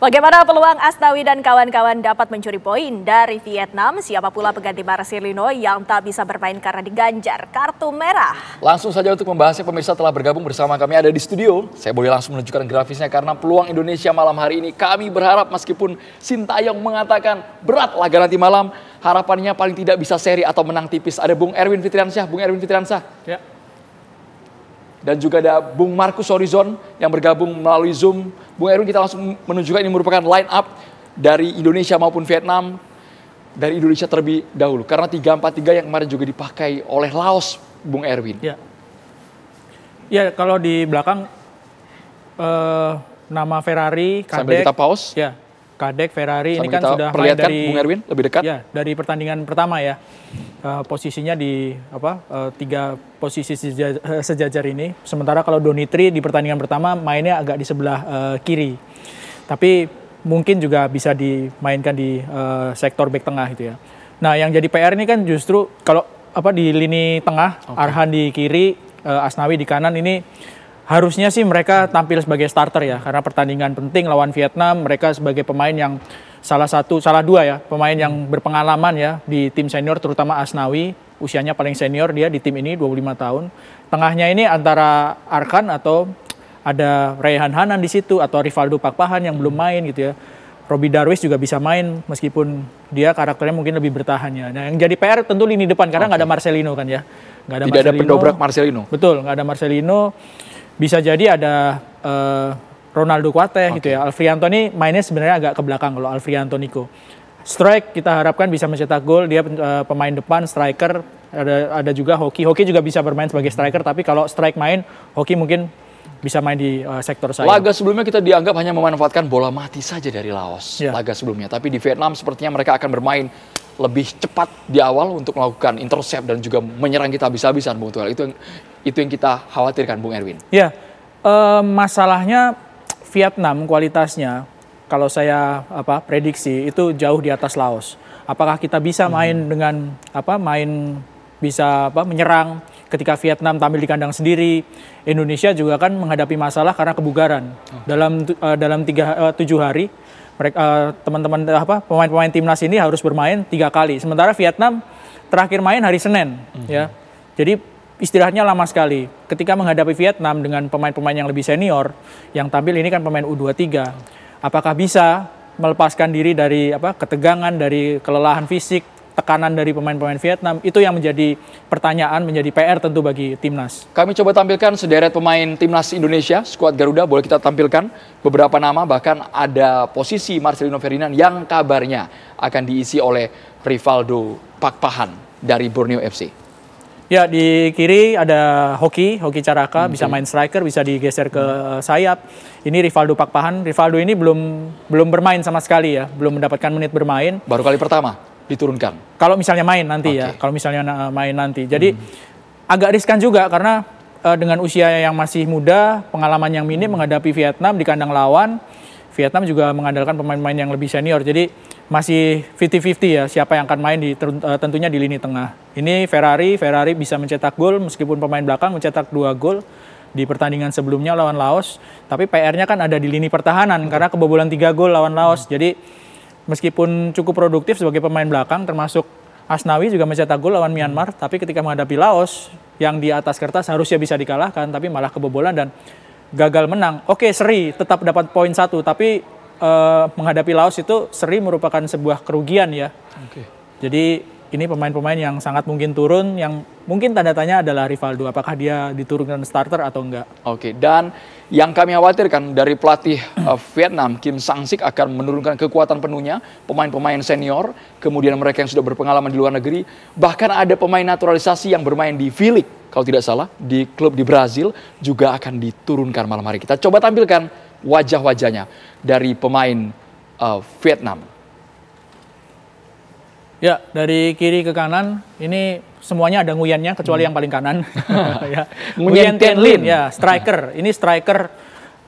Bagaimana peluang Asnawi dan kawan-kawan dapat mencuri poin dari Vietnam? Siapa pula pengganti Marcelino yang tak bisa bermain karena diganjar kartu merah? Langsung saja untuk membahasnya, pemirsa telah bergabung bersama kami ada di studio. Saya boleh langsung menunjukkan grafisnya karena peluang Indonesia malam hari ini. Kami berharap meskipun Sintayong mengatakan berat laga nanti malam, harapannya paling tidak bisa seri atau menang tipis. Ada Bung Erwin Fitriansyah. Bung Erwin Fitriansyah. Ya. Dan juga ada Bung Markus Horizon yang bergabung melalui Zoom. Bung Erwin, kita langsung menunjukkan ini merupakan line up dari Indonesia maupun Vietnam. Dari Indonesia terlebih dahulu. Karena 3-4-3 yang kemarin juga dipakai oleh Laos, Bung Erwin. Ya, ya kalau di belakang nama Ferrari, Kadek. Sambil kita pause. Ya, Kadek, Ferrari ini kan sudah main perlihatkan, dari Bung Erwin, lebih dekat. Ya, dari pertandingan pertama ya. Posisinya di tiga posisi sejajar ini. Sementara kalau Donitri di pertandingan pertama mainnya agak di sebelah kiri. Tapi mungkin juga bisa dimainkan di sektor bek tengah gitu ya. Nah, yang jadi PR ini kan justru kalau di lini tengah, Arhan di kiri, Asnawi di kanan ini harusnya sih mereka tampil sebagai starter ya, karena pertandingan penting lawan Vietnam, mereka sebagai pemain yang salah dua ya, pemain yang berpengalaman ya di tim senior, terutama Asnawi, usianya paling senior dia di tim ini 25 tahun. Tengahnya ini antara Arkan atau ada Raihan Hanan di situ atau Rivaldo Pakpahan yang belum main gitu ya. Robbie Darwish juga bisa main meskipun dia karakternya mungkin lebih bertahan ya. Nah, yang jadi PR tentu lini depan karena nggak ada Marcelino kan ya. Tidak ada pendobrak Marcelino. Betul, nggak ada Marcelino. Bisa jadi ada Ronaldo Kuateh gitu ya. Alfrianto ini mainnya sebenarnya agak ke belakang kalau Alfrianto Nico. Strike kita harapkan bisa mencetak gol, dia pemain depan, striker, ada juga Hoki. Hoki juga bisa bermain sebagai striker, tapi kalau strike main, Hoki mungkin bisa main di sektor sayap. Laga sebelumnya kita dianggap hanya memanfaatkan bola mati saja dari Laos. Ya. Laga sebelumnya, tapi di Vietnam sepertinya mereka akan bermain lebih cepat di awal untuk melakukan intercept dan juga menyerang kita habis-habisan, Bung Tuel. Itu yang kita khawatirkan, Bung Erwin. Ya, masalahnya Vietnam kualitasnya kalau saya prediksi itu jauh di atas Laos. Apakah kita bisa main dengan menyerang ketika Vietnam tampil di kandang sendiri? Indonesia juga kan menghadapi masalah karena kebugaran. Dalam 7 hari teman-teman pemain-pemain timnas ini harus bermain 3 kali. Sementara Vietnam terakhir main hari Senin ya. Jadi istirahatnya lama sekali. Ketika menghadapi Vietnam dengan pemain-pemain yang lebih senior, yang tampil ini kan pemain U23, apakah bisa melepaskan diri dari ketegangan, dari kelelahan fisik, tekanan dari pemain-pemain Vietnam? Itu yang menjadi pertanyaan, menjadi PR tentu bagi timnas. Kami coba tampilkan sederet pemain timnas Indonesia, skuad Garuda, boleh kita tampilkan beberapa nama, bahkan ada posisi Marcelino Ferdinand yang kabarnya akan diisi oleh Rivaldo Pakpahan dari Borneo FC. Ya, di kiri ada Hoki Caraka, bisa main striker, bisa digeser ke sayap. Ini Rivaldo Pakpahan. Rivaldo ini belum bermain sama sekali ya, belum mendapatkan menit bermain. Baru kali pertama diturunkan. Kalau misalnya main nanti ya, kalau misalnya main nanti. Jadi agak riskan juga karena dengan usia yang masih muda, pengalaman yang minim menghadapi Vietnam di kandang lawan. Vietnam juga mengandalkan pemain-pemain yang lebih senior. Jadi masih 50-50 ya siapa yang akan main tentunya di lini tengah. Ini Ferrari bisa mencetak gol meskipun pemain belakang mencetak 2 gol di pertandingan sebelumnya lawan Laos. Tapi PR-nya kan ada di lini pertahanan karena kebobolan 3 gol lawan Laos. Jadi meskipun cukup produktif sebagai pemain belakang termasuk Asnawi juga mencetak gol lawan Myanmar. Tapi ketika menghadapi Laos yang di atas kertas harusnya bisa dikalahkan tapi malah kebobolan dan gagal menang. Oke, seri tetap dapat poin 1 tapi menghadapi Laos itu seri merupakan sebuah kerugian ya. Jadi ini pemain-pemain yang sangat mungkin turun, yang mungkin tanda tanya adalah Rivaldo. Apakah dia diturunkan starter atau enggak? Dan yang kami khawatirkan dari pelatih Vietnam, Kim Sang-sik akan menurunkan kekuatan penuhnya, pemain-pemain senior, kemudian mereka yang sudah berpengalaman di luar negeri, bahkan ada pemain naturalisasi yang bermain di V-League, kalau tidak salah, di klub di Brazil, juga akan diturunkan malam hari. Kita coba tampilkan wajah-wajahnya dari pemain Vietnam. Ya, dari kiri ke kanan ini semuanya ada Nguyennya kecuali yang paling kanan. Ya. Nguyen Tien Linh ya, striker. Ini striker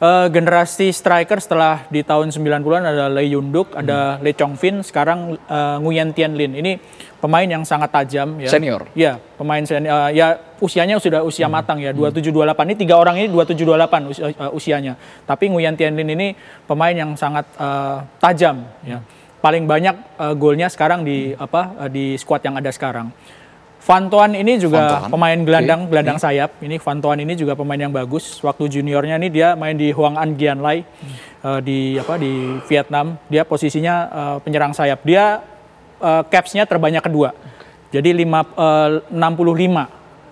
Generasi striker setelah di tahun 90-an ada Lee Yun-duk, ada Lee Chong-fin, sekarang Nguyen Tien Lin. Ini pemain yang sangat tajam ya. Senior. Ya, pemain senior. Ya usianya sudah usia matang ya. 27-28 ini 3 orang ini 27-28 usianya. Tapi Nguyen Tien Lin ini pemain yang sangat tajam ya. Paling banyak golnya sekarang di skuad yang ada sekarang. Van Toan ini juga pemain gelandang sayap. Ini Van Toan ini juga pemain yang bagus. Waktu juniornya ini dia main di Hoang An Gian Lai di Vietnam. Dia posisinya penyerang sayap. Dia caps-nya terbanyak kedua. Jadi 65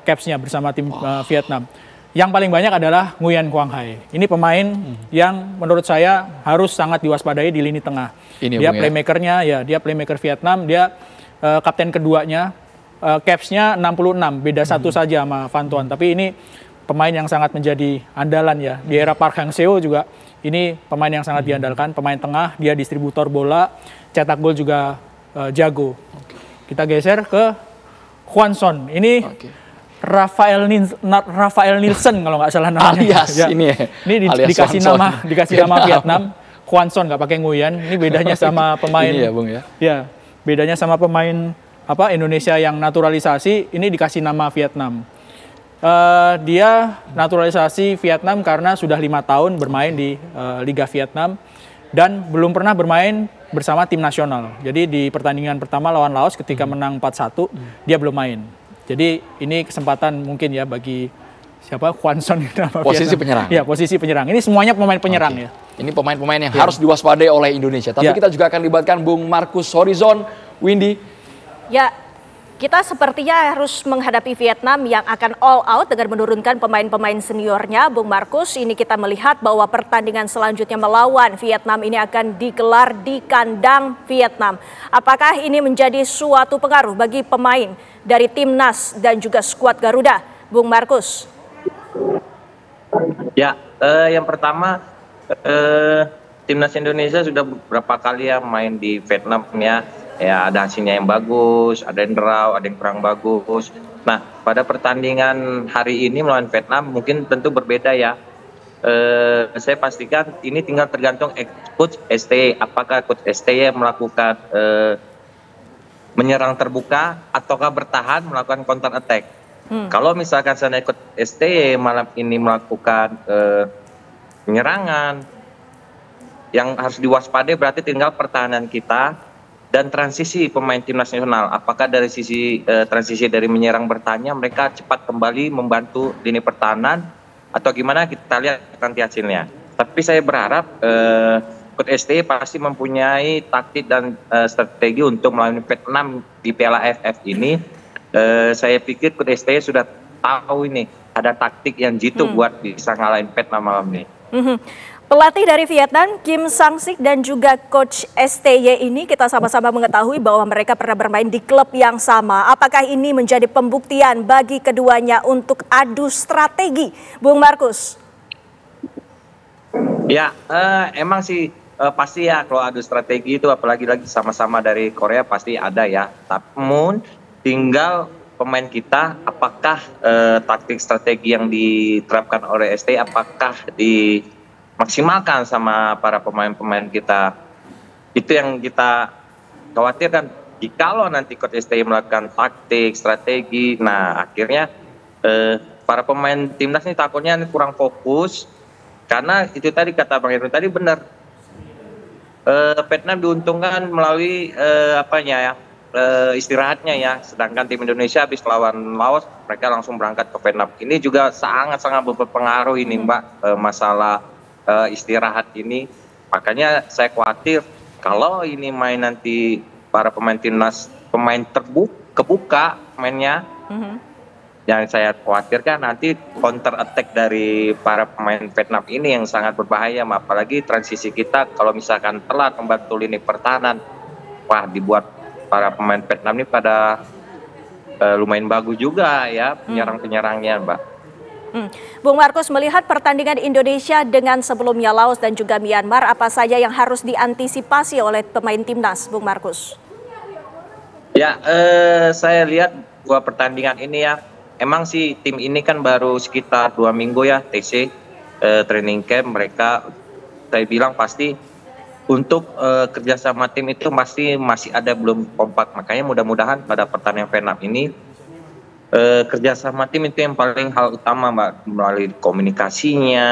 caps-nya bersama tim Vietnam. Yang paling banyak adalah Nguyen Quang Hai. Ini pemain yang menurut saya harus sangat diwaspadai di lini tengah. Dia playmaker-nya ya, dia playmaker Vietnam. Dia kapten keduanya. Caps-nya 66, beda satu saja sama Van Toan. Tapi ini pemain yang sangat menjadi andalan ya. Di era Park Hang-seo juga ini pemain yang sangat diandalkan. Pemain tengah, dia distributor bola, cetak gol juga jago. Kita geser ke Hwan Son. Ini Rafael Nielsen kalau nggak salah namanya. Alias ya. Ini dikasih nama Vietnam. Hwan Son nggak pakai Nguyen. Ini bedanya sama pemain. Ini ya, Bung ya. Ya, bedanya sama pemain Indonesia yang naturalisasi, ini dikasih nama Vietnam. Dia naturalisasi Vietnam karena sudah 5 tahun bermain di Liga Vietnam dan belum pernah bermain bersama tim nasional. Jadi di pertandingan pertama lawan Laos ketika menang 4-1, dia belum main. Jadi ini kesempatan mungkin ya bagi Hwan Son posisi penyerang. Ya, posisi penyerang. Ini semuanya pemain penyerang ya. Ini pemain-pemain yang harus diwaspadai oleh Indonesia. Tapi kita juga akan libatkan Bung Markus Horizon, Windy. Ya, kita sepertinya harus menghadapi Vietnam yang akan all out dengan menurunkan pemain-pemain seniornya. Bung Markus, ini kita melihat bahwa pertandingan selanjutnya melawan Vietnam ini akan digelar di kandang Vietnam. Apakah ini menjadi suatu pengaruh bagi pemain dari timnas dan juga skuad Garuda? Bung Markus. Ya, yang pertama timnas Indonesia sudah beberapa kali ya main di Vietnam ya. Ya, ada hasilnya yang bagus, ada yang draw, ada yang kurang bagus. Nah, pada pertandingan hari ini melawan Vietnam mungkin tentu berbeda ya. Saya pastikan ini tinggal tergantung coach STY. Apakah coach STY melakukan menyerang terbuka ataukah bertahan melakukan counter attack. Kalau misalkan saya ikut STY malam ini melakukan penyerangan, yang harus diwaspadai berarti tinggal pertahanan kita dan transisi pemain timnas nasional. Apakah dari sisi transisi dari menyerang bertanya mereka cepat kembali membantu lini pertahanan atau gimana, kita lihat nanti hasilnya. Tapi saya berharap Coach STY pasti mempunyai taktik dan strategi untuk melawan Vietnam di Piala AFF ini. Saya pikir Coach STY sudah tahu ini ada taktik yang jitu buat bisa ngalahin Vietnam malam ini. Pelatih dari Vietnam, Kim Sang-sik dan juga Coach STY ini kita sama-sama mengetahui bahwa mereka pernah bermain di klub yang sama. Apakah ini menjadi pembuktian bagi keduanya untuk adu strategi, Bung Markus? Ya, emang sih pasti ya kalau adu strategi itu apalagi lagi sama-sama dari Korea pasti ada ya. Namun tinggal pemain kita apakah taktik strategi yang diterapkan oleh STY apakah maksimalkan sama para pemain-pemain kita. Itu yang kita khawatirkan. Jikalau nanti Coach STY melakukan taktik, strategi, nah akhirnya para pemain timnas ini takutnya kurang fokus. Karena itu tadi kata Bang Irwin tadi benar. Vietnam diuntungkan melalui istirahatnya ya. Sedangkan tim Indonesia habis lawan Laos, mereka langsung berangkat ke Vietnam. Ini juga sangat-sangat berpengaruh ini Mbak, masalah istirahat ini. Makanya saya khawatir kalau ini main nanti para pemain timnas pemain kebuka mainnya, yang saya khawatirkan nanti counter attack dari para pemain Vietnam ini yang sangat berbahaya. Apalagi transisi kita kalau misalkan telat membantu lini pertahanan, wah dibuat para pemain Vietnam ini pada lumayan bagus juga ya penyerang-penyerangnya Mbak. Bung Markus, melihat pertandingan Indonesia dengan sebelumnya Laos dan juga Myanmar, apa saja yang harus diantisipasi oleh pemain timnas, Bung Markus? Ya, saya lihat dua pertandingan ini ya, emang sih tim ini kan baru sekitar 2 minggu ya TC. training camp mereka, saya bilang pasti untuk kerjasama tim itu masih ada belum kompak. Makanya mudah-mudahan pada pertandingan Vietnam ini kerjasama tim itu yang paling hal utama, Mbak, melalui komunikasinya,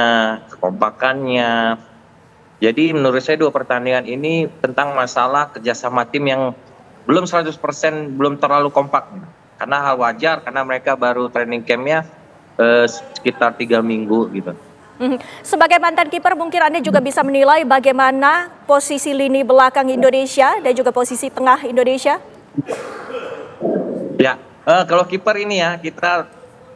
kekompakannya. Jadi menurut saya 2 pertandingan ini tentang masalah kerjasama tim yang belum 100% belum terlalu kompak. Karena hal wajar, karena mereka baru training campnya sekitar 3 minggu gitu. Sebagai mantan kiper mungkin Anda juga bisa menilai bagaimana posisi lini belakang Indonesia dan juga posisi tengah Indonesia? Ya, kalau kiper ini ya,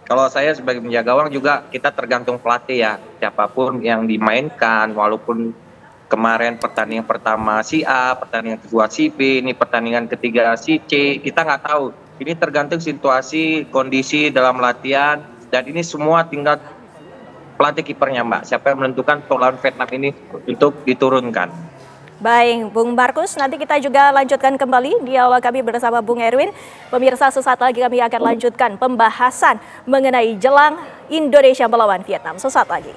kalau saya sebagai penjaga gawang juga kita tergantung pelatih ya. Siapapun yang dimainkan, walaupun kemarin pertandingan pertama si A, pertandingan kedua si B, ini pertandingan ketiga si C, kita nggak tahu. Ini tergantung situasi, kondisi dalam latihan, dan ini semua tinggal pelatih kipernya, Mbak. Siapa yang menentukan untuk lawan Vietnam ini untuk diturunkan. Baik, Bung Markus, nanti kita juga lanjutkan kembali dialog kami bersama Bung Erwin. Pemirsa, sesaat lagi kami akan lanjutkan pembahasan mengenai jelang Indonesia melawan Vietnam. Sesaat lagi.